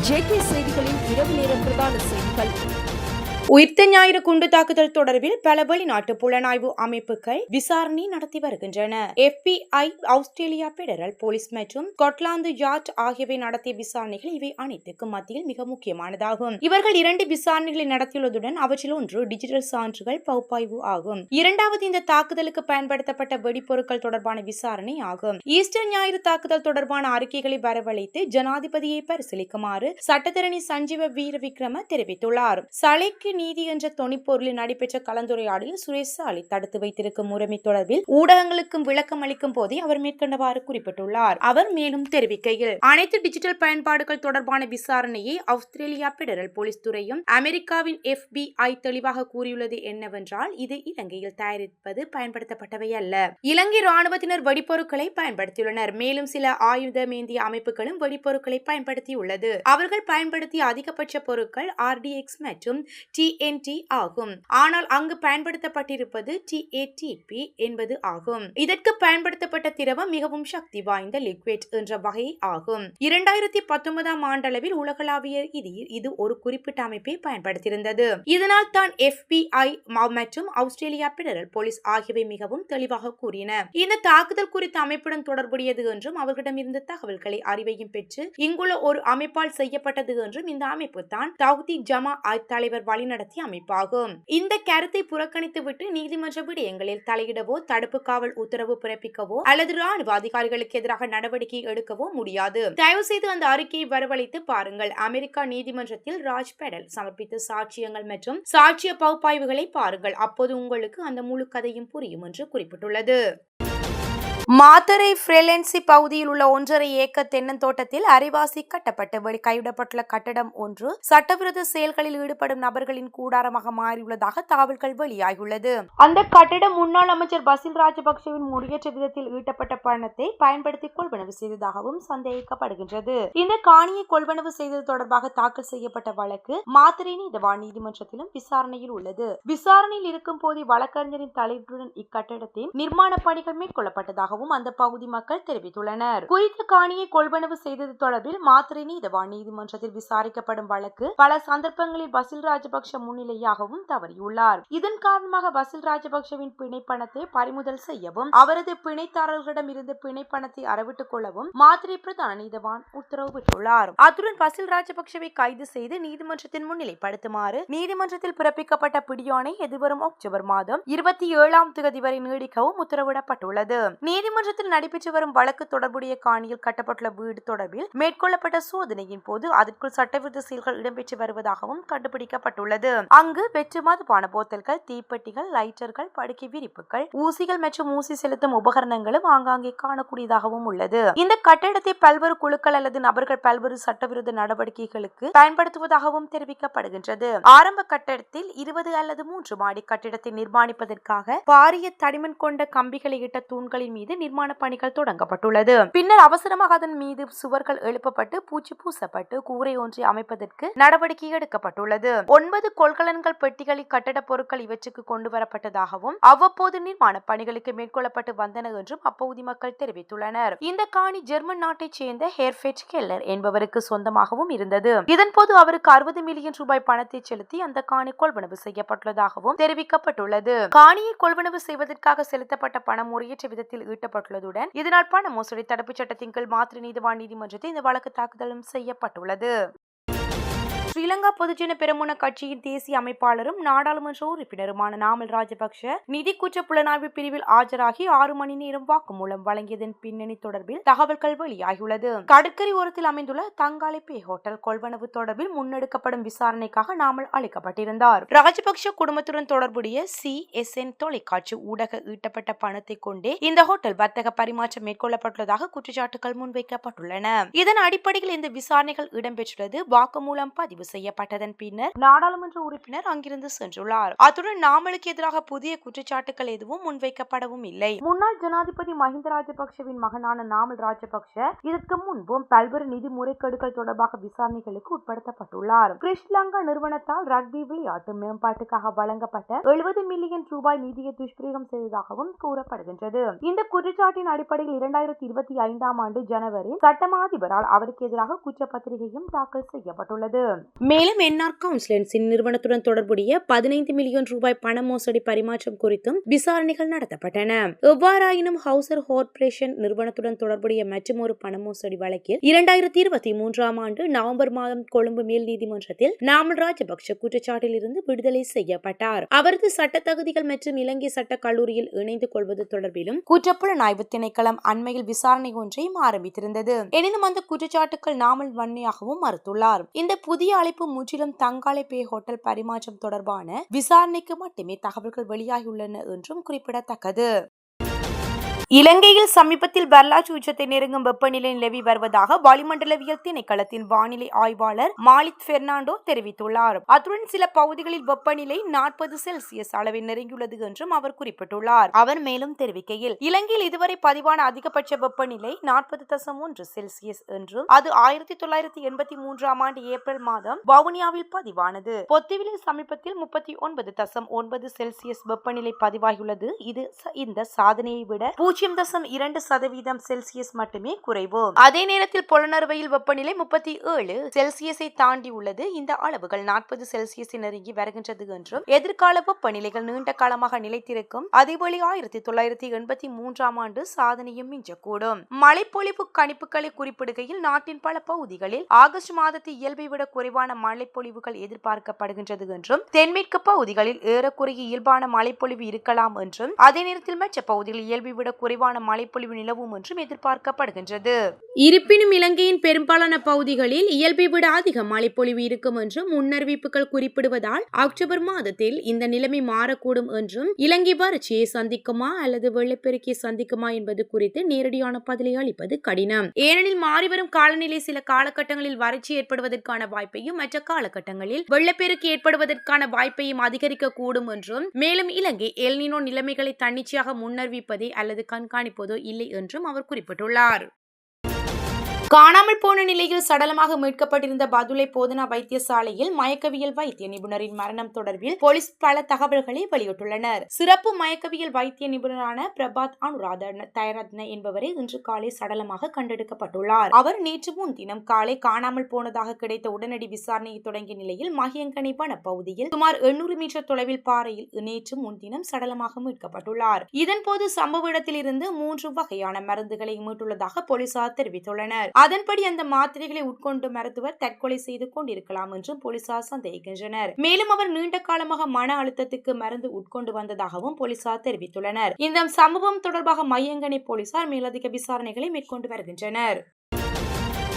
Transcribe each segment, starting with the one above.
JK செய்திகளின் இரவு நேர பிரதான செய்திகள். உயிர்த்த ஞாயிறு குண்டு தாக்குதல் தொடர்பில் பல வெளிநாட்டு புலனாய்வு அமைப்புகள் விசாரணை நடத்தி வருகின்றன. FBI, ஆஸ்திரேலியா பெடரல் போலீஸ் மற்றும் ஸ்காட்லாந்து யார்ட் ஆகியவை நடத்திய விசாரணைகள் இவை அனைத்துக்கும் மத்தியில் மிக முக்கியமானதாகும். இவர்கள் 2 விசாரணைகளை நடத்தியுள்ளதுடன் அவற்றில் ஒன்று டிஜிட்டல் சான்றுகள் பகுப்பாய்வு ஆகும். இரண்டாவது இந்த தாக்குதலுக்கு பயன்படுத்தப்பட்ட வெடிப்பொருட்கள் தொடர்பான விசாரணை ஆகும். ஈஸ்டர் ஞாயிறு தாக்குதல் தொடர்பான அறிக்கைகளை வரவழைத்து ஜனாதிபதியை பரிசீலிக்குமாறு சட்டத்தரணி சஞ்சீவ வீரவிக்ரம தெரிவித்துள்ளார். சலைக்கு நீதி என்ற தொனிப்பொருளில் நடைபெற்ற கலந்துரையாடலில் சுரேஷ் சாலி தடுத்து வைத்திருக்கும் முறைமை தொடர்பில் ஊடகங்களுக்கும் விளக்கம் அளிக்கும் போதே அவர் மேற்கண்டவாறு குறிப்பிட்டுள்ளார். அவர் மேலும் தெரிவிக்கையில், அனைத்து டிஜிட்டல் பயன்பாடுகள் தொடர்பான விசாரணையை ஆஸ்திரேலியா பெடரல் போலீஸ் துறையும் அமெரிக்காவின் FBI தெளிவாக கூறியுள்ளது என்னவென்றால், இது இலங்கையில் தயாரிப்பது பயன்படுத்தப்பட்டவை அல்ல. இலங்கை ராணுவத்தினர் வெடிப்பொருட்களை பயன்படுத்தியுள்ளனர். மேலும் சில ஆயுதமேந்திய அமைப்புகளும் வெடிப்பொருட்களை பயன்படுத்தியுள்ளது. அவர்கள் பயன்படுத்திய அதிகபட்ச பொருட்கள் RDX மற்றும் TNT ஆகும். ஆனால் அங்கு பயன்படுத்தப்பட்டிருப்பது TATP என்பது ஆகும். இதற்கு பயன்படுத்தப்பட்ட திரவம் மிகவும் சக்தி வாய்ந்த லிக்விட் என்ற வகை ஆகும். 2019ஆம் ஆண்டளவில் உலகளாவிய ரீதியில் இது ஒரு குறிப்பிட்ட அமைப்பை பயன்படுத்தியிருந்தது. இதனால் தான் FBI மற்றும் ஆஸ்திரேலியா பெடரல் போலீஸ் ஆகியவை மிகவும் தெளிவாக கூறின. இந்த தாக்குதல் குறித்த அமைப்புடன் தொடர்புடையது என்றும் அவர்களிடமிருந்து தகவல்களை அறிவையும் பெற்று இங்குள்ள ஒரு அமைப்பால் செய்யப்பட்டது என்றும் இந்த அமைப்பு தான் தௌஹீத் ஜமாஅத் தலைவர் வழிநடத்திய அமைப்பாகும். இந்த கருத்தை புறக்கணித்துவிட்டு நீதிமன்ற விடயங்களில் தலையிடவோ தடுப்பு காவல் உத்தரவு பிறப்பிக்கவோ அல்லது ராணுவ அதிகாரிகளுக்கு எதிராக நடவடிக்கை எடுக்கவோ முடியாது. தயவு செய்து அந்த அறிக்கையை வரவழைத்து பாருங்கள். அமெரிக்கா நீதிமன்றத்தில் ராஜ் பெடல் சமர்ப்பித்த சாட்சியங்கள் மற்றும் சாட்சிய பகுப்பாய்வுகளை பாருங்கள். அப்போது உங்களுக்கு அந்த முழு கதையும் புரியும் என்று குறிப்பிட்டுள்ளது. மாத்தறை ஃப்ரெலன்சி பகுதியில் உள்ள 1.5 ஏக்கர் தென்னந்தோட்டத்தில் அரைவாசி கட்டப்பட்டு கைவிடப்பட்டுள்ள கட்டடம் ஒன்று சட்டவிரோத செயல்களில் ஈடுபடும் நபர்களின் கூடாரமாக மாறியுள்ளதாக தகவல்கள் வெளியாகியுள்ளது. அந்த கட்டடம் முன்னாள் அமைச்சர் பசில் ராஜபக்சவின் முறையற்ற விதத்தில் ஈட்டப்பட்ட பணத்தை பயன்படுத்தி கொள்வனவு செய்ததாகவும் சந்தேகிக்கப்படுகின்றது. இந்த காணியை கொள்வனவு செய்தது தொடர்பாக தாக்கல் செய்யப்பட்ட வழக்கு மாத்தறை நீதவான் நீதிமன்றத்திலும் விசாரணையில் உள்ளது. விசாரணையில் இருக்கும் போதே வழக்கறிஞரின் தலைவருடன் இக்கட்டடத்தின் நிர்மாண பணிகள் மேற்கொள்ளப்பட்டதாக அந்த பகுதி மக்கள் தெரிவித்துள்ளனர். குறித்த காணியை கொள்வனவு செய்தது தொடர்பில் மாத்தறை நீதவான் நீதிமன்றத்தில் விசாரிக்கப்படும் வழக்கு பல சந்தர்ப்பங்களில் பசில் ராஜபக்ஷ முன்னிலையாகவும் தவறியுள்ளார். இதன் காரணமாக பசில் ராஜபக்ஷவின் பிணை பணத்தை பறிமுதல் செய்யவும் அவரது பிணைத்தாரர்களிடம் இருந்து பிணை பணத்தை அறவிட்டுக் கொள்ளவும் மாத்தறை பிரதான நீதவான் உத்தரவிட்டுள்ளார். அத்துடன் பசில் ராஜபக்ஷவை கைது செய்து நீதிமன்றத்தின் முன்னிலைப்படுத்துமாறு நீதிமன்றத்தில் பிறப்பிக்கப்பட்ட பிடியாணை எதிர்வரும் அக்டோபர் மாதம் 27ஆம் தேதி வரை நீடிக்கவும் உத்தரவிடப்பட்டுள்ளது. நீதிமன்றத்தில் நடைபெற்று வரும் வழக்கு தொடர்புடைய காணியில் கட்டப்பட்டுள்ள வீடு தொடர்பில் மேற்கொள்ளப்பட்ட சோதனையின் போது அதற்குள் சட்டவிரோத செயல்கள் இடம்பெற்று வருவதாகவும் கண்டுபிடிக்கப்பட்டுள்ளது. அங்கு வெற்று மதுபான போத்தல்கள், தீப்பெட்டிகள், லைட்டர்கள், படுக்கை விரிப்புகள், ஊசிகள் மற்றும் ஊசி செலுத்தும் உபகரணங்களும் ஆங்காங்கே காணக்கூடியதாகவும் உள்ளது. இந்த கட்டடத்தை பல்வேறு குழுக்கள் அல்லது நபர்கள் பல்வேறு சட்டவிரோத நடவடிக்கைகளுக்கு பயன்படுத்துவதாகவும் தெரிவிக்கப்படுகின்றது. ஆரம்ப கட்டடத்தில் 20 அல்லது 3 மாடி கட்டிடத்தை நிர்மாணிப்பதற்காக பாரிய தடிமன் கொண்ட கம்பிகளை இட்ட தூண்களின் மீது நிர்மாண பணிகள் தொடங்கப்பட்டுள்ளது. பின்னர் அவசரமாக அதன் மீது சுவர்கள் எழுப்பப்பட்டு பூச்சி பூசப்பட்டு கூரை ஒன்றை அமைப்பதற்கு நடவடிக்கை எடுக்கப்பட்டுள்ளது. 9 கொள்கலன்கள், பெட்டிகளில் கட்டட பொருட்கள் இவற்றுக்கு கொண்டு வரப்பட்டதாகவும் அவ்வப்போது நிர்மாண பணிகளுக்கு மேற்கொள்ளப்பட்டு வந்தன என்றும் அப்பகுதி மக்கள் தெரிவித்துள்ளனர். இந்த காணி ஜெர்மன் நாட்டைச் சேர்ந்த ஹெர்ஃபெட் கெல்லர் என்பவருக்கு சொந்தமாகவும் இருந்தது. இதன்போது அவருக்கு 60 மில்லியன் ரூபாய் பணத்தை செலுத்தி அந்த காணி கொள்வனவு செய்யப்பட்டுள்ளதாகவும் தெரிவிக்கப்பட்டுள்ளது. காணியை கொள்வனவு செய்வதற்காக செலுத்தப்பட்ட பணம் முறையற்ற விதத்தில் ஈட்டப்பட்டுள்ளதுடன் இதனால் பண மோசடி தடுப்பு சட்டத்தின் கீழ் மாத்திரை நீதிவான் நீதிமன்றத்தில் இந்த வழக்கு தாக்குதலும் செய்யப்பட்டுள்ளது. ஸ்ரீலங்கா பொதுஜன பெரமுன கட்சியின் தேசிய அமைப்பாளரும் நாடாளுமன்ற உறுப்பினருமான நாமல் ராஜபக்ஷ நிதி குற்ற புலனாய்வு பிரிவில் ஆஜராகி 6 மணி நேரம் வாக்குமூலம் வழங்கியதன் பின்னணி தொடர்பில் தகவல்கள் வெளியாகியுள்ளது. கடற்கரை ஓரத்தில் அமைந்துள்ள தங்காலை பே ஹோட்டல் கொள்வனவு தொடர்பில் முன்னெடுக்கப்படும் விசாரணைக்காக நாமல் அளிக்கப்பட்டிருந்தார். ராஜபக்ஷ குடும்பத்துடன் தொடர்புடைய CSN தொலைக்காட்சி ஊடக ஈட்டப்பட்ட பணத்தை கொண்டே இந்த ஹோட்டல் வர்த்தக பரிமாற்றம் மேற்கொள்ளப்பட்டுள்ளதாக குற்றச்சாட்டுகள் முன்வைக்கப்பட்டுள்ளன. இதன் அடிப்படையில் இந்த விசாரணைகள் இடம்பெற்றுள்ளது. வாக்குமூலம் பதிவு ஆய்வு செய்யப்பட்டதன் பின்னர் நாடாளுமன்ற உறுப்பினர் அங்கிருந்து சென்றுள்ளார். அத்துடன் நாமலுக்கு எதிராக புதிய குற்றச்சாட்டுகள் எதுவும் முன்வைக்கப்படவும் இல்லை. முன்னாள் ஜனாதிபதி மஹிந்த ராஜபக்ஷவின் மகனான நாமல் ராஜபக்ஷ இதற்கு முன்பும் பல்வேறு நிதி முறைகேடுகள் தொடர்பாக விசாரணைகளுக்கு உட்படுத்தப்பட்டுள்ளார். கிறிஸ்லங்கா நிறுவனத்தால் ரக்பி விளையாட்டு மேம்பாட்டுக்காக வழங்கப்பட்ட 70 மில்லியன் ரூபாய் நிதியை துஷ்பிரயோகம் செய்ததாகவும் கூறப்படுகின்றது. இந்த குற்றச்சாட்டின் அடிப்படையில் 2025 ஆண்டு ஜனவரி சட்டமா அதிபரால் அவருக்கு எதிராக குற்றப்பத்திரிகையும் தாக்கல் செய்யப்பட்டுள்ளது. மேலும் என்ஆர் கவுன்சிலின் நிறுவனத்துடன் தொடர்புடைய 15 மில்லியன் ரூபாய் பண மோசடி பரிமாற்றம் குறித்தும் விசாரணைகள் நடத்தப்பட்டன. எவ்வாறாயினும் ஹவுசர் கார்ப்பரேஷன் நிறுவனத்துடன் தொடர்புடைய மற்றொரு பண மோசடி வழக்கில் 2023 ஆண்டு நவம்பர் மாதம் கொழும்பு மேல் நீதிமன்றத்தில் நாமல் ராஜபக்ஷ குற்றச்சாட்டில் இருந்து விடுதலை செய்யப்பட்டார். அவரது சட்ட தகுதிகள் மற்றும் இலங்கை சட்ட கல்லூரியில் இணைந்து கொள்வது தொடர்பிலும் குற்றப்புலனாய்வு திணைக்களம் அண்மையில் விசாரணை ஒன்றையும் ஆரம்பித்திருந்தது. எனினும் அந்த குற்றச்சாட்டுகள் நாமல் வன்மையாகவும் மறுத்துள்ளார். இந்த புதிய அழைப்பு முற்றிலும் தங்காலை பே ஹோட்டல் பரிமாற்றம் தொடர்பான விசாரணைக்கு மட்டுமே தகவல்கள் வெளியாகியுள்ளன என்றும் குறிப்பிடத்தக்கது. இலங்கையில் சமீபத்தில் வரலாற்று உச்சத்தை நெருங்கும் வெப்பநிலை நிலவி வருவதாக வளிமண்டலவியல் திணைக்களத்தின் வானிலை ஆய்வாளர் மாலித் பெர்னாண்டோ தெரிவித்துள்ளார். அத்துடன் சில பகுதிகளில் வெப்பநிலை 40 செல்சியஸ் அளவை நெருங்கியுள்ளது என்றும் அவர் குறிப்பிட்டுள்ளார். அவர் மேலும் தெரிவிக்கையில், இலங்கையில் இதுவரை பதிவான அதிகபட்ச வெப்பநிலை 40.1 செல்சியஸ் என்றும் அது 1983 ஆண்டு ஏப்ரல் மாதம் வவுனியாவில் பதிவானது. பொத்துவிலில் சமீபத்தில் 39.9 செல்சியஸ் வெப்பநிலை பதிவாகியுள்ளது. இது இந்த சாதனையை விட 0.2% செல்சியஸ் மட்டுமே குறைவு. அதே நேரத்தில் புலனறுவையில் வெப்பநிலை 37 செல்சியஸை தாண்டி உள்ளது. இந்த அளவுகள் 40 செல்சியஸை நெருங்கி வருகின்றது என்றும் எதிர்கால வெப்பநிலைகள் நீண்ட காலமாக நிலைத்திருக்கும். அதேபோல 1983 ஆண்டு சாதனையும் மிஞ்சக்கூடும். மழைப்பொழிவு கணிப்புகளை குறிப்பிடுகையில் நாட்டின் பல பகுதிகளில் ஆகஸ்ட் மாதத்தில் இயல்பை விட குறைவான மழைப்பொழிவுகள் எதிர்பார்க்கப்படுகின்றது என்றும் தென்மேற்கு பகுதிகளில் ஏறக்குறைய இயல்பான மழைப்பொழிவு இருக்கலாம் என்றும் அதே நேரத்தில் மற்ற பகுதிகளில் இயல்பை விட குறைவான மழைப்பொழிவு நிலவும் என்றும் எதிர்பார்க்கப்படுகின்றது. இருப்பினும் இலங்கையின் பெரும்பாலான பகுதிகளில் இயல்பை விட அதிக மழைப்பொழிவு இருக்கும் என்றும் முன்னறிவிப்புகள் குறிப்பிடுவதால் அக்டோபர் மாதத்தில் இந்த நிலைமை மாறக்கூடும் என்றும் இலங்கை வறட்சியை சந்திக்குமா அல்லது வெள்ளப்பெருக்கியை சந்திக்குமா என்பது குறித்து நேரடியான பதிலை அளிப்பது கடினம். ஏனெனில் மாறிவரும் காலநிலை சில காலகட்டங்களில் வறட்சி ஏற்படுவதற்கான வாய்ப்பையும் மற்ற காலகட்டங்களில் வெள்ளப்பெருக்கு ஏற்படுவதற்கான வாய்ப்பையும் அதிகரிக்க கூடும் என்றும் மேலும் இலங்கை எல் நினோ நிலைமைகளை தன்னிச்சையாக முன்னறிவிப்பதே அல்லது கண்காணிப்பதோ இல்லை என்றும் அவர் குறிப்பிட்டுள்ளார். காணாமல் போன நிலையில் சடலமாக மீட்கப்பட்டிருந்த பதுளை போதனா வைத்தியசாலையில் மயக்கவியல் வைத்திய நிபுணரின் மரணம் தொடர்பில் போலீஸ் பல தகவல்களை வெளியிட்டுள்ளனர். சிறப்பு மயக்கவியல் வைத்திய நிபுணரான பிரபாத் தயரத்ன என்பவரை இன்று காலை சடலமாக கண்டெடுக்கப்பட்டுள்ளார். அவர் நேற்று முன்தினம் காலை காணாமல் போனதாக கிடைத்த உடனடி விசாரணையை தொடங்கிய நிலையில் மகியங்கனி வனப்பகுதியில் சுமார் 800 மீட்டர் தொலைவில் பாறையில் நேற்று முன்தினம் சடலமாக மீட்கப்பட்டுள்ளார். இதன்போது சம்பவ இடத்தில் இருந்து 3 வகையான மருந்துகளை மீட்டுள்ளதாக போலீசார் தெரிவித்துள்ளனர். அதன்படி அந்த மாத்திரைகளை உட்கொண்டு மருத்துவர் தற்கொலை செய்து கொண்டிருக்கலாம் என்றும் போலீசார் சந்தேகிக்கின்றனர். மேலும் அவர் நீண்ட காலமாக மன அழுத்தத்துக்கு மருந்து உட்கொண்டு வந்ததாகவும் போலீசார் தெரிவித்துள்ளனர். இந்த சம்பவம் தொடர்பாக மயங்கனி போலீசார் மேலதிக விசாரணைகளை மேற்கொண்டு வருகின்றனர்.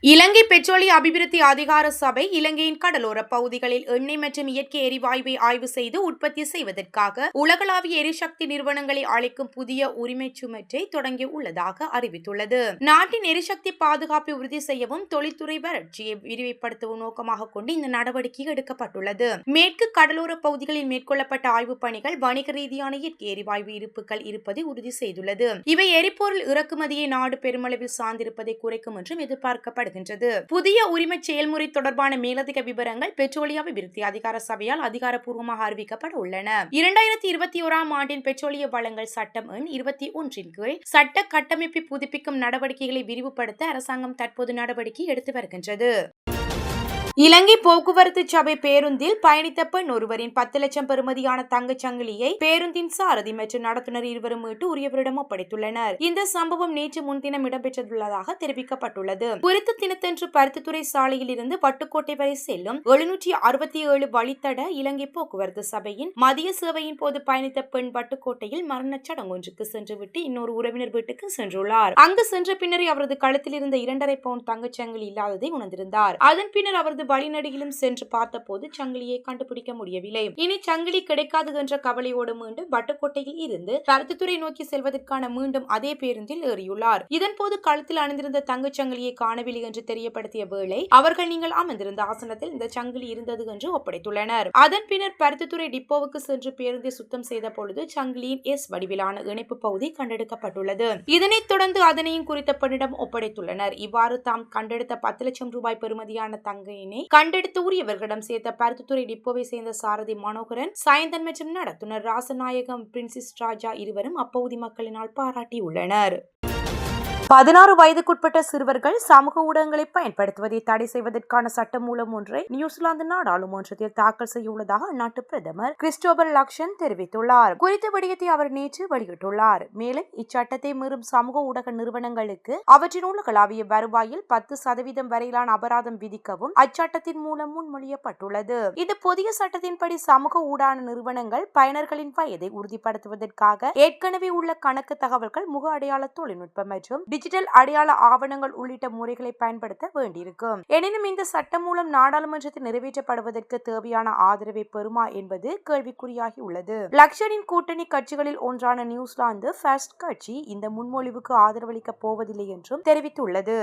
இலங்கை பெட்ரோலிய அபிவிருத்தி அதிகார சபை இலங்கையின் கடலோர பகுதிகளில் எண்ணெய் மற்றும் இயற்கை எரிவாயுவை ஆய்வு செய்து உற்பத்தி செய்வதற்காக உலகளாவிய எரிசக்தி நிறுவனங்களை அழைக்கும் புதிய உரிமை சுமற்றை தொடங்கி உள்ளதாக அறிவித்துள்ளது. நாட்டின் எரிசக்தி பாதுகாப்பை உறுதி செய்யவும் தொழில்துறை வளர்ச்சியை விரிவுபடுத்தவும் நோக்கமாக கொண்டு இந்த நடவடிக்கை எடுக்கப்பட்டுள்ளது. மேற்கு கடலோர பகுதிகளில் மேற்கொள்ளப்பட்ட ஆய்வுப் பணிகள் வணிக ரீதியான இயற்கை எரிவாயு இருப்புகள் இருப்பதை உறுதி செய்துள்ளது. இவை எரிபொருள் இறக்குமதியை நாடு பெருமளவில் சார்ந்திருப்பதை குறைக்கும் என்றும் எதிர்பார்க்கப்படுகிறது. புதிய உரிமை செயல்முறை தொடர்பான மேலதிக விவரங்கள் பெட்ரோலிய அபிவிருத்தி அதிகார சபையால் அதிகாரப்பூர்வமாக அறிவிக்கப்பட உள்ளன. 2021 ஆண்டின் பெட்ரோலிய வளங்கள் சட்டம் எண் 21 கீழ் சட்ட கட்டமைப்பை புதுப்பிக்கும் நடவடிக்கைகளை விரிவுபடுத்த அரசாங்கம் தற்போது நடவடிக்கை எடுத்து வருகின்றது. இலங்கை போக்குவரத்து சபை பேருந்தில் பயணித்த பெண் ஒருவரின் 10 லட்சம் பெறுமதியான தங்கச் சங்கிலியை பேருந்தின் சாரதி மற்றும் நடத்துனர் இருவரும் மீட்டு உரியவரிடம் ஒப்படைத்துள்ளனர். இந்த சம்பவம் நேற்று முன்தினம் இடம்பெற்றுள்ளதாக தெரிவிக்கப்பட்டுள்ளது. குறித்த தினத்தன்று பருத்தித்துறை சாலையில் இருந்து வட்டுக்கோட்டை வரை செல்லும் 767 வழித்தட இலங்கை போக்குவரத்து சபையின் மதிய சேவையின் போது பயணித்த பெண் வட்டுக்கோட்டையில் மரண சடங்கு ஒன்றுக்கு சென்றுவிட்டு இன்னொரு உறவினர் வீட்டுக்கு சென்றுள்ளார். அங்கு சென்ற பின்னர் அவரது கழுத்தில் இருந்த 2.5 பவுண்ட் தங்கச் சங்கிலி இல்லாததை உணர்ந்திருந்தார். அதன் பின்னர் அவரது வழிநடிகிலும் சென்று பார்த்தபோது சங்கிலியை கண்டுபிடிக்க முடியவில்லை. இனி சங்கிலி கிடைக்காது என்ற கவலையோடு மீண்டும் வட்டுக்கோட்டையில் இருந்து பருத்தித்துறை நோக்கி செல்வதற்கான மீண்டும் அதே பேருந்தில் ஏறியுள்ளார். இதன்போது கழுத்தில் அணிந்திருந்த தங்கச் சங்கிலியை காணவில்லை என்று தெரியப்படுத்திய வேளை அவர்கள் நீங்கள் அமர்ந்திருந்த ஆசனத்தில் இந்த சங்கிலி இருந்தது என்று ஒப்படைத்துள்ளனர். அதன் பின்னர் பருத்தித்துறை டிப்போவுக்கு சென்று பேருந்தை சுத்தம் செய்த பொழுது சங்கிலியின் எஸ் வடிவிலான இணைப்பு பகுதி கண்டெடுக்கப்பட்டுள்ளது. இதனைத் தொடர்ந்து அதனையும் குறித்த பெண்ணிடம் ஒப்படைத்துள்ளனர். இவ்வாறு தாம் கண்டெடுத்த 10 லட்சம் ரூபாய் பெறுமதியான தங்கையினை கண்டெடுத்து உரியவர்களிடம் சேர்த்த பருத்தித்துறை டிப்போவை சேர்ந்த சாரதி மனோகரன், சாயந்தன் மற்றும் நடத்துனர் ராசநாயகம் பிரின்சிஸ் ராஜா இருவரும் அப்பகுதி மக்களினால் பாராட்டியுள்ளனர். 16 வயதுக்குட்பட்ட சிறுவர்கள் சமூக ஊடகங்களை பயன்படுத்துவதை தடை செய்வதற்கான சட்டமூலம் ஒன்றை நியூசிலாந்து நாடாளுமன்றத்தில் தாக்கல் செய்ய உள்ளதாக அந்நாட்டு பிரதமர் கிறிஸ்டோபர் லக்சன் தெரிவித்துள்ளார். குறித்த விடயத்தை அவர் நேற்று வெளியிட்டுள்ளார். மேலும் இச்சட்டத்தை மீறும் சமூக ஊடக நிறுவனங்களுக்கு அவற்றின் உலகளாவிய வருவாயில் 10% வரையிலான அபராதம் விதிக்கவும் அச்சட்டத்தின் மூலம் முன்மொழியப்பட்டுள்ளது. இந்த புதிய சட்டத்தின்படி சமூக ஊடக நிறுவனங்கள் பயனர்களின் வயதை உறுதிப்படுத்துவதற்காக ஏற்கனவே உள்ள கணக்கு தகவல்கள், முக அடையாள தொழில்நுட்பம் மற்றும் டிஜிட்டல் அடையாள ஆவணங்கள் உள்ளிட்ட முறைகளை பயன்படுத்த வேண்டியிருக்கும். எனினும் இந்த சட்டம் மூலம் நாடாளுமன்றத்தில் நிறைவேற்றப்படுவதற்கு தேவையான ஆதரவை பெறுமா என்பது கேள்விக்குறியாகி உள்ளது. லக்சனின் கூட்டணி கட்சிகளில் ஒன்றான நியூசிலாந்து ஃபர்ஸ்ட் கட்சி இந்த முன்மொழிவுக்கு ஆதரவளிக்கப் போவதில்லை என்றும் தெரிவித்துள்ளது.